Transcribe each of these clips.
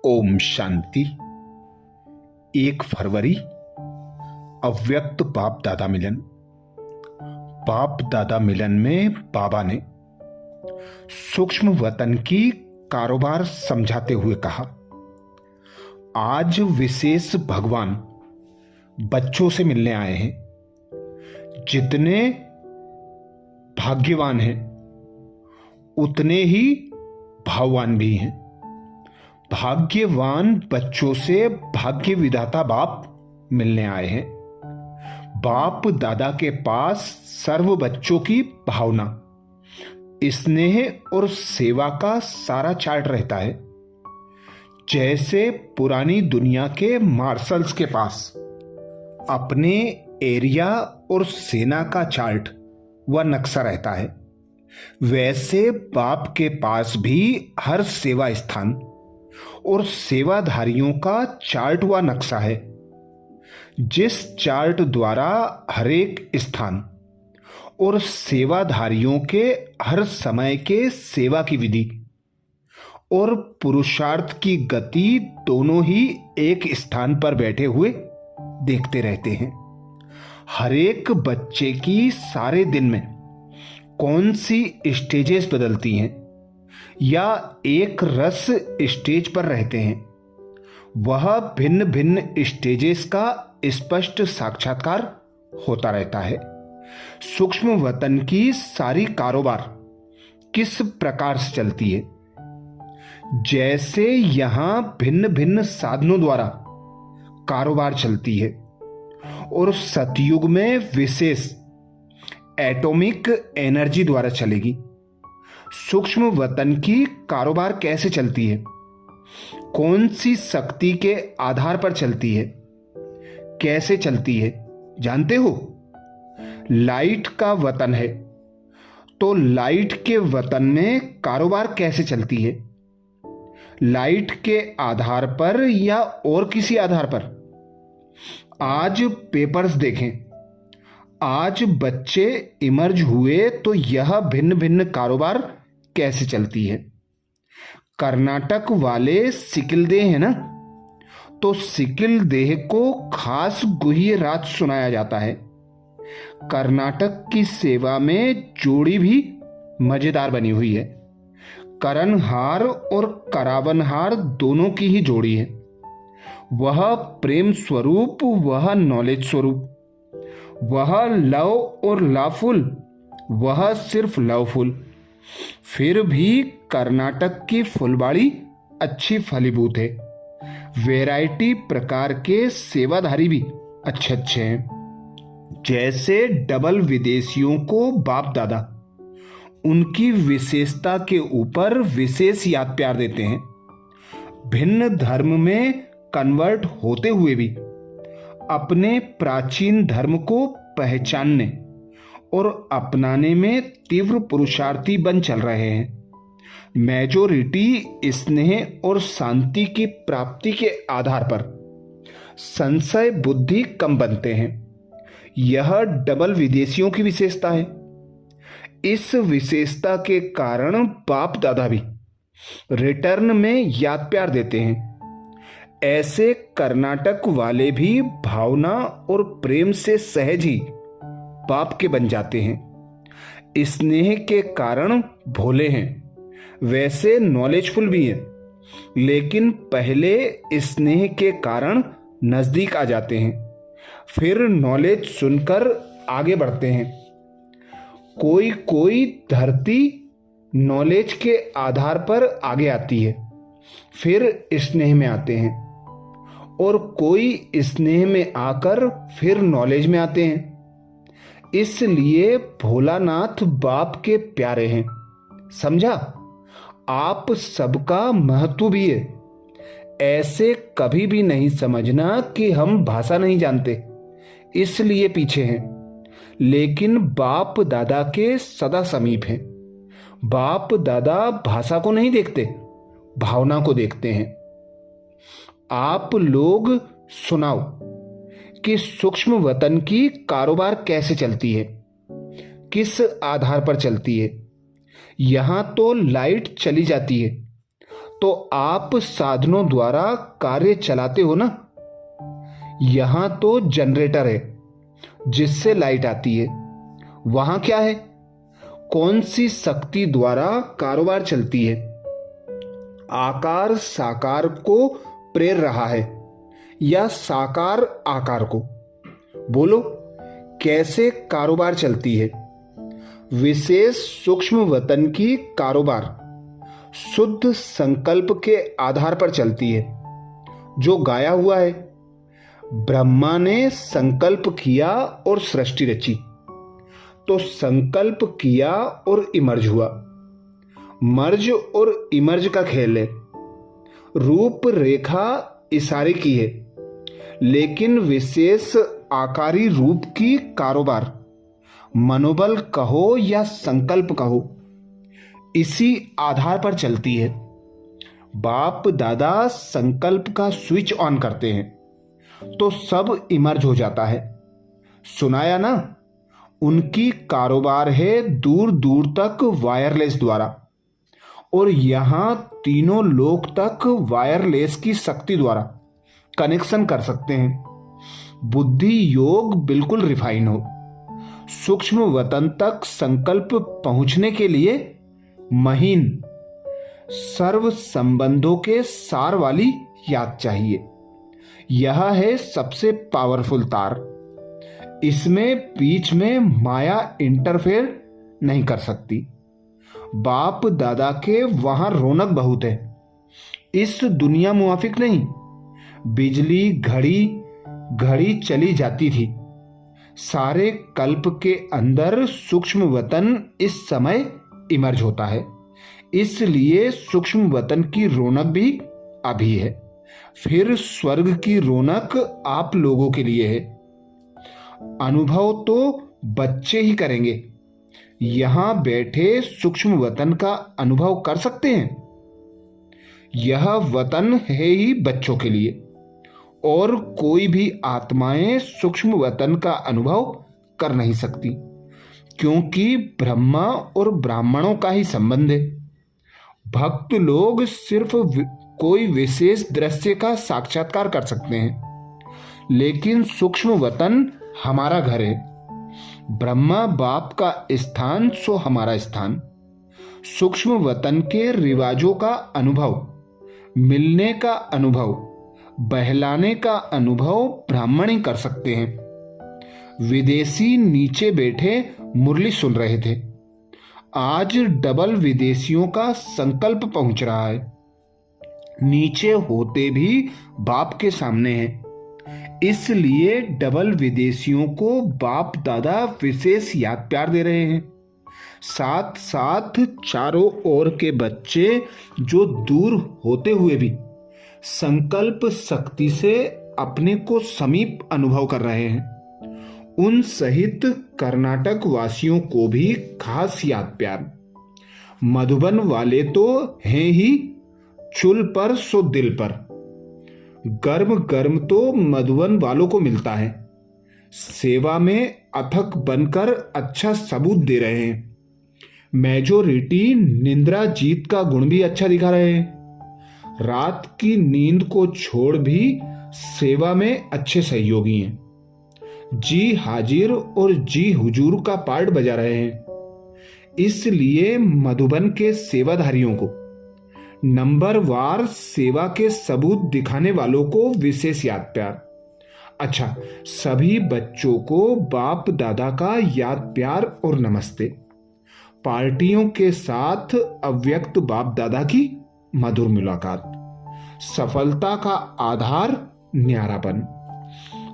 ओम शांति। 1 फरवरी अव्यक्त बाप दादा मिलन। बाप दादा मिलन में बाबा ने सूक्ष्म वतन की कारोबार समझाते हुए कहा, आज विशेष भगवान बच्चों से मिलने आए हैं। जितने भाग्यवान हैं उतने ही भाववान भी हैं। भाग्यवान बच्चों से भाग्य विधाता बाप मिलने आए हैं। बाप दादा के पास सर्व बच्चों की भावना, स्नेह और सेवा का सारा चार्ट रहता है। जैसे पुरानी दुनिया के मार्शल्स के पास अपने एरिया और सेना का चार्ट व नक्शा रहता है, वैसे बाप के पास भी हर सेवा स्थान और सेवाधारियों का चार्ट व नक्शा है। जिस चार्ट द्वारा हर एक स्थान और सेवाधारियों के हर समय के सेवा की विधि और पुरुषार्थ की गति दोनों ही एक स्थान पर बैठे हुए देखते रहते हैं। हर एक बच्चे की सारे दिन में कौन सी स्टेजेस बदलती हैं या एक रस स्टेज पर रहते हैं, वह भिन्न भिन्न स्टेजेस का स्पष्ट साक्षात्कार होता रहता है। सूक्ष्म वतन की सारी कारोबार किस प्रकार से चलती है, जैसे यहां भिन्न भिन्न साधनों द्वारा कारोबार चलती है और सतयुग में विशेष एटॉमिक एनर्जी द्वारा चलेगी। सूक्ष्म वतन की कारोबार कैसे चलती है, कौन सी शक्ति के आधार पर चलती है, कैसे चलती है जानते हो? लाइट का वतन है तो लाइट के वतन में कारोबार कैसे चलती है? लाइट के आधार पर या और किसी आधार पर? आज पेपर्स देखें, आज बच्चे इमर्ज हुए तो यह भिन्न भिन्न कारोबार कैसे चलती है। कर्नाटक वाले सिकिल देह है ना, तो सिकिल देह को खास गुह्य राज सुनाया जाता है। कर्नाटक की सेवा में जोड़ी भी मजेदार बनी हुई है। करणहार और करावनहार दोनों की ही जोड़ी है। वह प्रेम स्वरूप, वह नॉलेज स्वरूप, वह लव और लवफुल, वह सिर्फ लवफुल। फिर भी कर्नाटक की फुलबाड़ी अच्छी फलीभूत है। वैरायटी प्रकार के सेवाधारी भी अच्छे अच्छे हैं। जैसे डबल विदेशियों को बाप दादा उनकी विशेषता के ऊपर विशेष याद प्यार देते हैं। भिन्न धर्म में कन्वर्ट होते हुए भी अपने प्राचीन धर्म को पहचानने और अपनाने में तीव्र पुरुषार्थी बन चल रहे हैं। मेजोरिटी स्नेह और शांति की प्राप्ति के आधार पर संशय बुद्धि कम बनते हैं। यह डबल विदेशियों की विशेषता है। इस विशेषता के कारण बाप दादा भी रिटर्न में याद प्यार देते हैं। ऐसे कर्नाटक वाले भी भावना और प्रेम से सहज ही बाप के बन जाते हैं। स्नेह के कारण भोले हैं, वैसे नॉलेजफुल भी हैं, लेकिन पहले स्नेह के कारण नजदीक आ जाते हैं, फिर नॉलेज सुनकर आगे बढ़ते हैं। कोई कोई धरती नॉलेज के आधार पर आगे आती है, फिर स्नेह में आते हैं, और कोई स्नेह में आकर फिर नॉलेज में आते हैं। इसलिए भोलानाथ बाप के प्यारे हैं। समझा? आप सबका महत्व भी है। ऐसे कभी भी नहीं समझना कि हम भाषा नहीं जानते इसलिए पीछे हैं, लेकिन बाप दादा के सदा समीप हैं। बाप दादा भाषा को नहीं देखते, भावना को देखते हैं। आप लोग सुनाओ कि सूक्ष्म वतन की कारोबार कैसे चलती है, किस आधार पर चलती है। यहां तो लाइट चली जाती है तो आप साधनों द्वारा कार्य चलाते हो ना। यहां तो जनरेटर है जिससे लाइट आती है। वहां क्या है? कौन सी शक्ति द्वारा कारोबार चलती है? आकार साकार को प्रेर रहा है या साकार आकार को? बोलो, कैसे कारोबार चलती है? विशेष सूक्ष्म वतन की कारोबार शुद्ध संकल्प के आधार पर चलती है जो गाया हुआ है। ब्रह्मा ने संकल्प किया और सृष्टि रची, तो संकल्प किया और इमर्ज हुआ। मर्ज और इमर्ज का खेल है। रूप रेखा इशारे की है, लेकिन विशेष आकारी रूप की कारोबार, मनोबल कहो या संकल्प कहो, इसी आधार पर चलती है। बाप दादा संकल्प का स्विच ऑन करते हैं तो सब इमर्ज हो जाता है। सुनाया ना? उनकी कारोबार है दूर दूर तक वायरलेस द्वारा, और यहां तीनों लोक तक वायरलेस की शक्ति द्वारा कनेक्शन कर सकते हैं। बुद्धि योग बिल्कुल रिफाइन हो। सूक्ष्म वतन तक संकल्प पहुंचने के लिए महीन सर्व संबंधों के सार वाली याद चाहिए। यह है सबसे पावरफुल तार। इसमें बीच में माया इंटरफेयर नहीं कर सकती। बाप दादा के वहां रौनक बहुत है, इस दुनिया मुआफिक नहीं। बिजली घड़ी घड़ी चली जाती थी। सारे कल्प के अंदर सूक्ष्म वतन इस समय इमर्ज होता है, इसलिए सूक्ष्म वतन की रौनक भी अभी है। फिर स्वर्ग की रौनक आप लोगों के लिए है। अनुभव तो बच्चे ही करेंगे। यहां बैठे सूक्ष्म वतन का अनुभव कर सकते हैं। यह वतन है ही बच्चों के लिए, और कोई भी आत्माएं सूक्ष्म वतन का अनुभव कर नहीं सकती, क्योंकि ब्रह्मा और ब्राह्मणों का ही संबंध है। भक्त लोग सिर्फ कोई विशेष दृश्य का साक्षात्कार कर सकते हैं, लेकिन सूक्ष्म वतन हमारा घर है। ब्रह्मा बाप का स्थान सो हमारा स्थान। सूक्ष्म वतन के रिवाजों का अनुभव, मिलने का अनुभव, बहलाने का अनुभव ब्राह्मण ही कर सकते हैं। विदेशी नीचे बैठे मुरली सुन रहे थे। आज डबल विदेशियों का संकल्प पहुंच रहा है। नीचे होते भी बाप के सामने है, इसलिए डबल विदेशियों को बाप दादा विशेष याद प्यार दे रहे हैं। साथ साथ चारों ओर के बच्चे जो दूर होते हुए भी संकल्प शक्ति से अपने को समीप अनुभव कर रहे हैं, उन सहित कर्नाटक वासियों को भी खास याद प्यार। मधुबन वाले तो हैं ही चुल पर सो दिल पर। गर्म गर्म तो मधुबन वालों को मिलता है। सेवा में अथक बनकर अच्छा सबूत दे रहे हैं। मेजोरिटी निंद्रा जीत का गुण भी अच्छा दिखा रहे हैं। रात की नींद को छोड़ भी सेवा में अच्छे सहयोगी हैं। जी हाजिर और जी हुजूर का पार्ट बजा रहे हैं। इसलिए मधुबन के सेवाधारियों को, नंबरवार सेवा के सबूत दिखाने वालों को विशेष याद प्यार। अच्छा, सभी बच्चों को बाप दादा का याद प्यार और नमस्ते। पार्टियों के साथ अव्यक्त बाप दादा की मधुर मुलाकात। सफलता का आधार न्यारापन।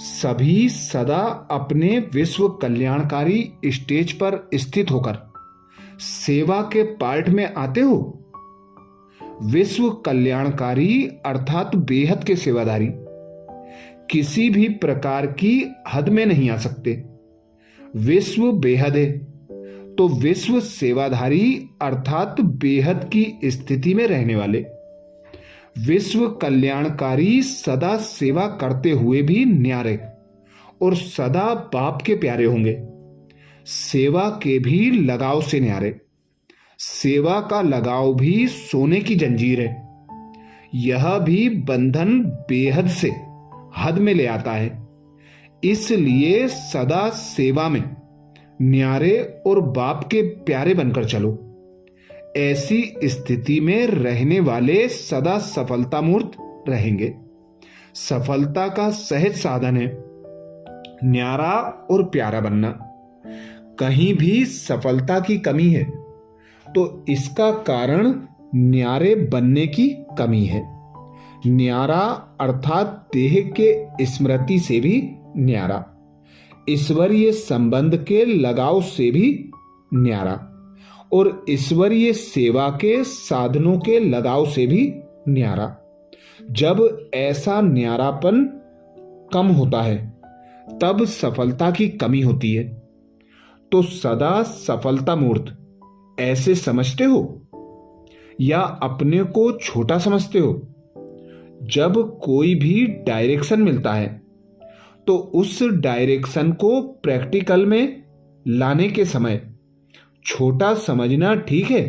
सभी सदा अपने विश्व कल्याणकारी स्टेज पर स्थित होकर सेवा के पार्ट में आते हो। विश्व कल्याणकारी अर्थात बेहद के सेवादारी किसी भी प्रकार की हद में नहीं आ सकते। विश्व बेहद है तो विश्व सेवाधारी अर्थात बेहद की स्थिति में रहने वाले। विश्व कल्याणकारी सदा सेवा करते हुए भी न्यारे और सदा बाप के प्यारे होंगे। सेवा के भी लगाव से न्यारे। सेवा का लगाव भी सोने की जंजीर है। यह भी बंधन बेहद से हद में ले आता है। इसलिए सदा सेवा में न्यारे और बाप के प्यारे बनकर चलो। ऐसी स्थिति में रहने वाले सदा सफलता मूर्त रहेंगे। सफलता का सहज साधन है न्यारा और प्यारा बनना। कहीं भी सफलता की कमी है तो इसका कारण न्यारे बनने की कमी है। न्यारा अर्थात देह के स्मृति से भी न्यारा, ईश्वरीय संबंध के लगाव से भी न्यारा और ईश्वरीय सेवा के साधनों के लगाव से भी न्यारा। जब ऐसा न्यारापन कम होता है तब सफलता की कमी होती है। तो सदा सफलता मूर्त ऐसे समझते हो या अपने को छोटा समझते हो? जब कोई भी डायरेक्शन मिलता है तो उस डायरेक्शन को प्रैक्टिकल में लाने के समय छोटा समझना ठीक है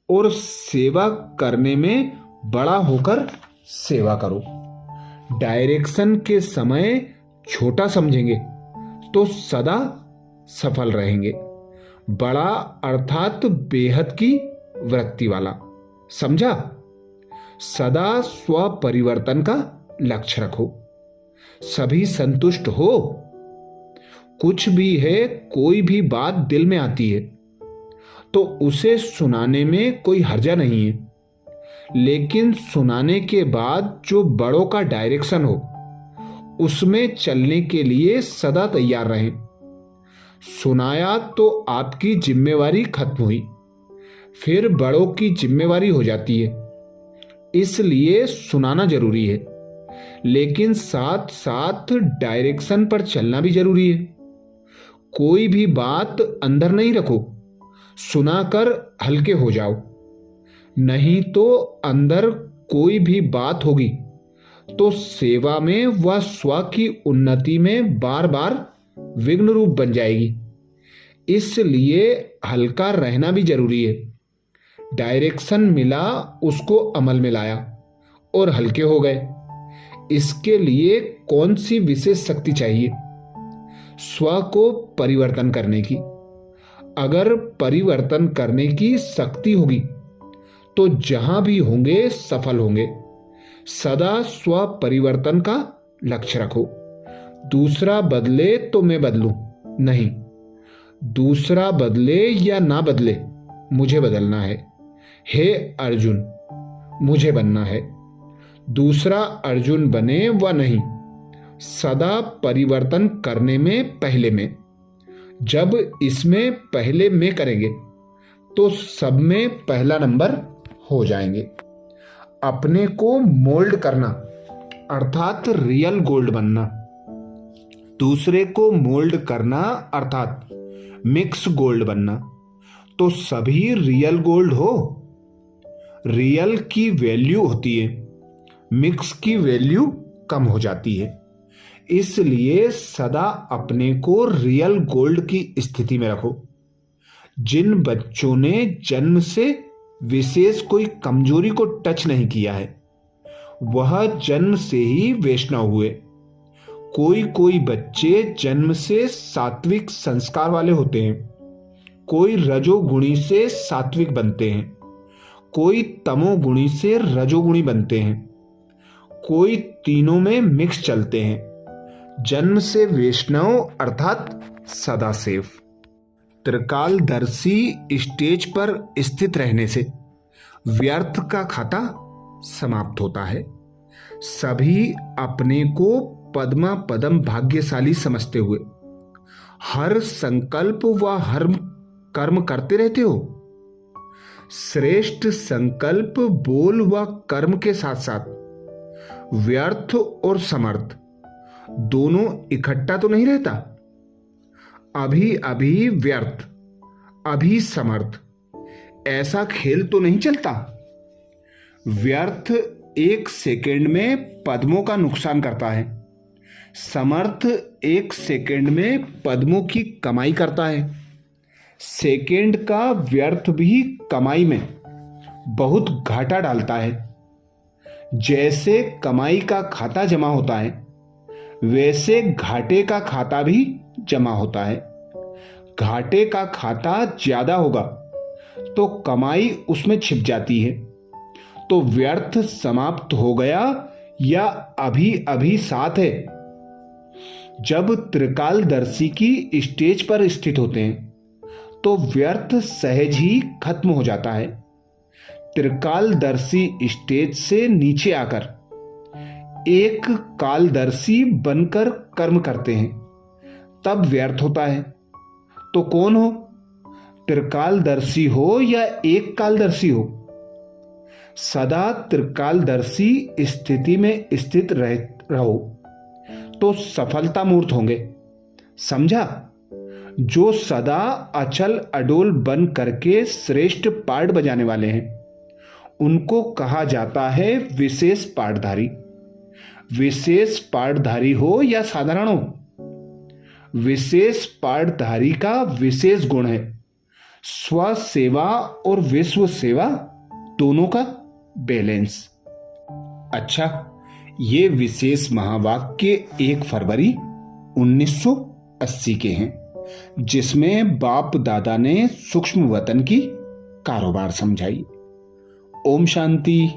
और सेवा करने में बड़ा होकर सेवा करो। डायरेक्शन के समय छोटा समझेंगे तो सदा सफल रहेंगे। बड़ा अर्थात बेहद की वृत्ति वाला, समझा? सदा स्व परिवर्तन का लक्ष्य रखो। सभी संतुष्ट हो। कुछ भी है, कोई भी बात दिल में आती है तो उसे सुनाने में कोई हर्जा नहीं है, लेकिन सुनाने के बाद जो बड़ों का डायरेक्शन हो उसमें चलने के लिए सदा तैयार रहें। सुनाया तो आपकी जिम्मेवारी खत्म हुई, फिर बड़ों की जिम्मेवारी हो जाती है। इसलिए सुनाना जरूरी है, लेकिन साथ साथ डायरेक्शन पर चलना भी जरूरी है। कोई भी बात अंदर नहीं रखो, सुनाकर हल्के हो जाओ, नहीं तो अंदर कोई भी बात होगी तो सेवा में व स्व की उन्नति में बार बार विघ्न रूप बन जाएगी। इसलिए हल्का रहना भी जरूरी है। डायरेक्शन मिला, उसको अमल में लाया और हल्के हो गए। इसके लिए कौन सी विशेष शक्ति चाहिए? स्व को परिवर्तन करने की। अगर परिवर्तन करने की शक्ति होगी तो जहां भी होंगे सफल होंगे। सदा स्व परिवर्तन का लक्ष्य रखो। दूसरा बदले तो मैं बदलूं, नहीं, दूसरा बदले या ना बदले मुझे बदलना है। हे अर्जुन, मुझे बनना है। दूसरा अर्जुन बने व नहीं, सदा परिवर्तन करने में पहले में। जब इसमें पहले में करेंगे तो सब में पहला नंबर हो जाएंगे। अपने को मोल्ड करना अर्थात रियल गोल्ड बनना, दूसरे को मोल्ड करना अर्थात मिक्स गोल्ड बनना। तो सभी रियल गोल्ड हो। रियल की वैल्यू होती है, मिक्स की वैल्यू कम हो जाती है। इसलिए सदा अपने को रियल गोल्ड की स्थिति में रखो। जिन बच्चों ने जन्म से विशेष कोई कमजोरी को टच नहीं किया है वह जन्म से ही वैष्णव हुए। कोई कोई बच्चे जन्म से सात्विक संस्कार वाले होते हैं, कोई रजोगुणी से सात्विक बनते हैं, कोई तमोगुणी से रजोगुणी बनते हैं, कोई तीनों में मिक्स चलते हैं। जन्म से वैष्णव अर्थात सदासेव। त्रिकालदर्शी स्टेज पर स्थित रहने से व्यर्थ का खाता समाप्त होता है। सभी अपने को पद्मा पदम भाग्यशाली समझते हुए हर संकल्प व हर कर्म करते रहते हो। श्रेष्ठ संकल्प बोल व कर्म के साथ साथ व्यर्थ और समर्थ दोनों इकट्ठा तो नहीं रहता। अभी अभी व्यर्थ, अभी समर्थ, ऐसा खेल तो नहीं चलता। व्यर्थ एक सेकंड में पद्मों का नुकसान करता है, समर्थ एक सेकंड में पद्मों की कमाई करता है। सेकंड का व्यर्थ भी कमाई में बहुत घाटा डालता है। जैसे कमाई का खाता जमा होता है, वैसे घाटे का खाता भी जमा होता है। घाटे का खाता ज्यादा होगा तो कमाई उसमें छिप जाती है। तो व्यर्थ समाप्त हो गया या अभी अभी साथ है। जब त्रिकालदर्शी की स्टेज पर स्थित होते हैं तो व्यर्थ सहज ही खत्म हो जाता है। त्रिकालदर्शी स्टेज से नीचे आकर एक कालदर्शी बनकर कर्म करते हैं, तब व्यर्थ होता है। तो कौन हो, त्रिकालदर्शी हो या एक कालदर्शी हो? सदा त्रिकालदर्शी स्थिति में स्थित रहो तो सफलता मूर्त होंगे। समझा? जो सदा अचल अडोल बन करके श्रेष्ठ पाठ बजाने वाले हैं उनको कहा जाता है विशेष पाठधारी। विशेष पाठधारी हो या साधारण हो, विशेष पाठधारी का विशेष गुण है स्व सेवा और विश्व सेवा दोनों का बैलेंस। अच्छा, ये विशेष महावाक्य 1 फरवरी 1980 के हैं, जिसमें बाप दादा ने सूक्ष्म वतन की कारोबार समझाई। ओम शांति।